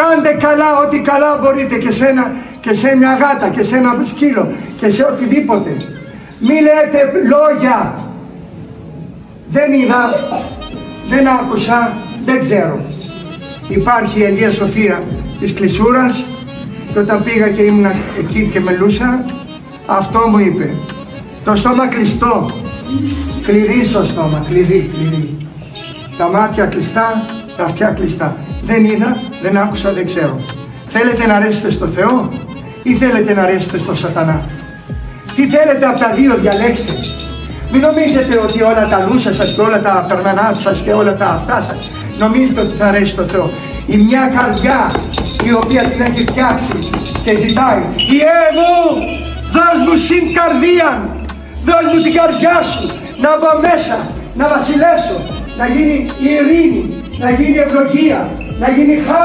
Κάντε καλά ό,τι καλά μπορείτε και σε μια γάτα και σε ένα σκύλο και σε οτιδήποτε. Μη λέτε λόγια. Δεν είδα, δεν άκουσα, δεν ξέρω. Υπάρχει η Αγία Σοφία της Κλεισούρας και όταν πήγα και ήμουν εκεί και μελούσα, αυτό μου είπε. Το στόμα κλειστό, κλειδί στο στόμα, κλειδί. Τα μάτια κλειστά, τα αυτιά κλειστά. Δεν είδα, δεν άκουσα, δεν ξέρω. Θέλετε να αρέσετε στο Θεό ή θέλετε να αρέσετε στο σατανά? Τι θέλετε από τα δύο, διαλέξτε. Μην νομίζετε ότι όλα τα λούσα σας και όλα τα περνανάτ σας και όλα τα αυτά σας νομίζετε ότι θα αρέσει στο Θεό. Η μια καρδιά η οποία την έχει φτιάξει και ζητάει, Ιε μου, δώσ' μου συν καρδίαν, δώσ' μου την καρδιά σου, να μπω μέσα, να βασιλεύσω, να γίνει η ειρήνη, να γίνει η ευλογία, να γίνει χάρη.